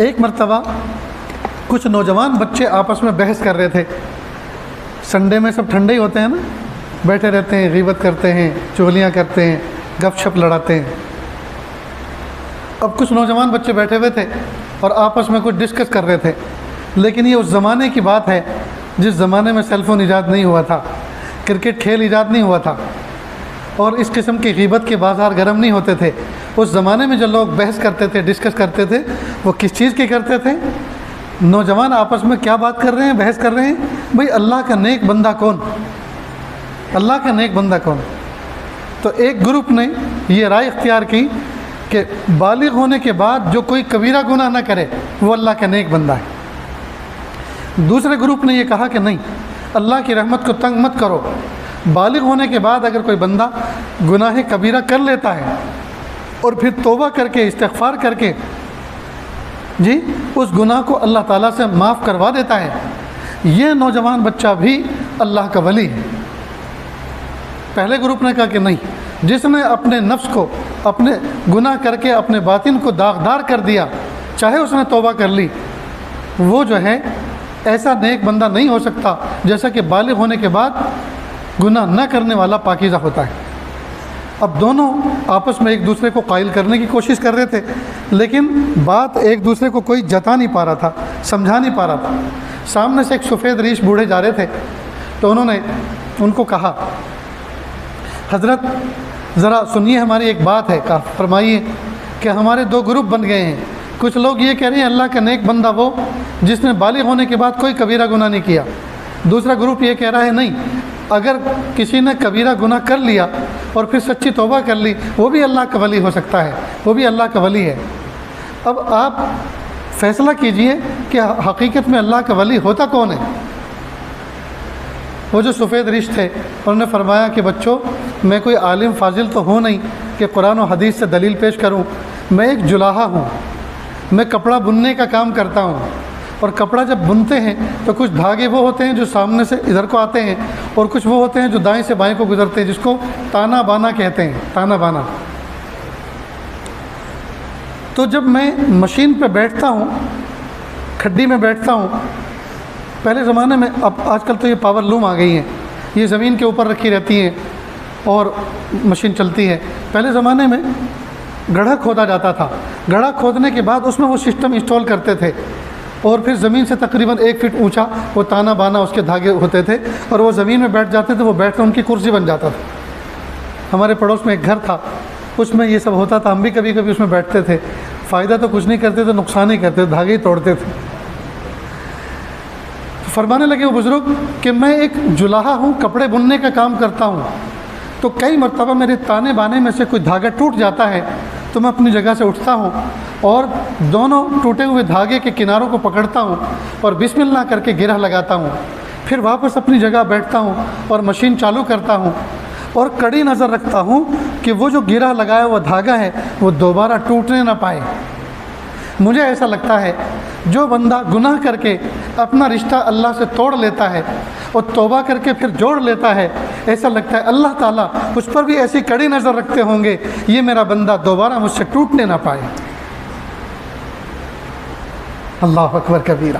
ایک مرتبہ کچھ نوجوان بچے آپس میں بحث کر رہے تھے. سنڈے میں سب ٹھنڈے ہی ہوتے ہیں نا, بیٹھے رہتے ہیں, غیبت کرتے ہیں, چغلیاں کرتے ہیں, گپ شپ لڑاتے ہیں. اب کچھ نوجوان بچے بیٹھے ہوئے تھے اور آپس میں کچھ ڈسکس کر رہے تھے. لیکن یہ اس زمانے کی بات ہے جس زمانے میں سیل فون ایجاد نہیں ہوا تھا, کرکٹ کھیل ایجاد نہیں ہوا تھا, اور اس قسم کی غیبت کے بازار گرم نہیں ہوتے تھے. اس زمانے میں جو لوگ بحث کرتے تھے, ڈسکس کرتے تھے, وہ کس چیز کی کرتے تھے؟ نوجوان آپس میں کیا بات کر رہے ہیں, بحث کر رہے ہیں, بھئی اللہ کا نیک بندہ کون, اللہ کا نیک بندہ کون. تو ایک گروپ نے یہ رائے اختیار کی کہ بالغ ہونے کے بعد جو کوئی کبیرہ گناہ نہ کرے وہ اللہ کا نیک بندہ ہے. دوسرے گروپ نے یہ کہا کہ نہیں, اللہ کی رحمت کو تنگ مت کرو, بالغ ہونے کے بعد اگر کوئی بندہ گناہ کبیرہ کر لیتا ہے اور پھر توبہ کر کے استغفار کر کے جی اس گناہ کو اللہ تعالیٰ سے معاف کروا دیتا ہے, یہ نوجوان بچہ بھی اللہ کا ولی ہے. پہلے گروپ نے کہا کہ نہیں, جس نے اپنے نفس کو اپنے گناہ کر کے اپنے باطن کو داغدار کر دیا, چاہے اس نے توبہ کر لی, وہ جو ہے ایسا نیک بندہ نہیں ہو سکتا جیسا کہ بالغ ہونے کے بعد گناہ نہ کرنے والا پاکیزہ ہوتا ہے. اب دونوں آپس میں ایک دوسرے کو قائل کرنے کی کوشش کر رہے تھے, لیکن بات ایک دوسرے کو کوئی جتا نہیں پا رہا تھا, سمجھا نہیں پا رہا تھا. سامنے سے ایک سفید ریش بوڑھے جا رہے تھے, تو انہوں نے ان کو کہا, حضرت ذرا سنیے, ہماری ایک بات ہے, فرمائیے کہ ہمارے دو گروپ بن گئے ہیں. کچھ لوگ یہ کہہ رہے ہیں اللہ کا نیک بندہ وہ جس نے بالغ ہونے کے بعد کوئی کبیرہ گناہ نہیں کیا. دوسرا گروپ یہ کہہ رہا ہے نہیں, اگر کسی نے کبیرہ گناہ کر لیا اور پھر سچی توبہ کر لی وہ بھی اللہ کا ولی ہو سکتا ہے, وہ بھی اللہ کا ولی ہے. اب آپ فیصلہ کیجئے کہ حقیقت میں اللہ کا ولی ہوتا کون ہے. وہ جو سفید ریش تھے انہوں نے فرمایا کہ بچوں, میں کوئی عالم فاضل تو ہوں نہیں کہ قرآن و حدیث سے دلیل پیش کروں, میں ایک جلاحہ ہوں, میں کپڑا بننے کا کام کرتا ہوں. اور کپڑا جب بنتے ہیں تو کچھ دھاگے وہ ہوتے ہیں جو سامنے سے ادھر کو آتے ہیں, اور کچھ وہ ہوتے ہیں جو دائیں سے بائیں کو گزرتے ہیں, جس کو تانا بانا کہتے ہیں, تانا بانا. تو جب میں مشین پہ بیٹھتا ہوں, کھڈی میں بیٹھتا ہوں, پہلے زمانے میں, اب آج کل تو یہ پاور لوم آ گئی ہیں, یہ زمین کے اوپر رکھی رہتی ہیں اور مشین چلتی ہے. پہلے زمانے میں گڑھا کھودا جاتا تھا, گڑھا کھودنے کے بعد اس میں وہ سسٹم انسٹال کرتے تھے, اور پھر زمین سے تقریباً 1 فٹ اونچا وہ تانا بانا اس کے دھاگے ہوتے تھے, اور وہ زمین میں بیٹھ جاتے تھے, وہ بیٹھ کر ان کی کرسی بن جاتا تھا. ہمارے پڑوس میں ایک گھر تھا, اس میں یہ سب ہوتا تھا, ہم بھی کبھی کبھی اس میں بیٹھتے تھے. فائدہ تو کچھ نہیں کرتے تھے, نقصان ہی کرتے تھے, دھاگے ہی توڑتے تھے. فرمانے لگے وہ بزرگ کہ میں ایک جلاحہ ہوں, کپڑے بننے کا کام کرتا ہوں, تو کئی مرتبہ میرے تانے بانے میں سے کوئی دھاگا ٹوٹ جاتا ہے, تو میں اپنی جگہ سے اٹھتا ہوں اور دونوں ٹوٹے ہوئے دھاگے کے کناروں کو پکڑتا ہوں اور بسم اللہ کر کے گرہ لگاتا ہوں, پھر واپس اپنی جگہ بیٹھتا ہوں اور مشین چالو کرتا ہوں, اور کڑی نظر رکھتا ہوں کہ وہ جو گرہ لگایا ہوا دھاگا ہے وہ دوبارہ ٹوٹنے نہ پائے. مجھے ایسا لگتا ہے جو بندہ گناہ کر کے اپنا رشتہ اللہ سے توڑ لیتا ہے اور توبہ کر کے پھر جوڑ لیتا ہے, ایسا لگتا ہے اللہ تعالیٰ اس پر بھی ایسی کڑی نظر رکھتے ہوں گے, یہ میرا بندہ دوبارہ مجھ سے ٹوٹنے نہ پائے. اللہ اکبر کبیرہ.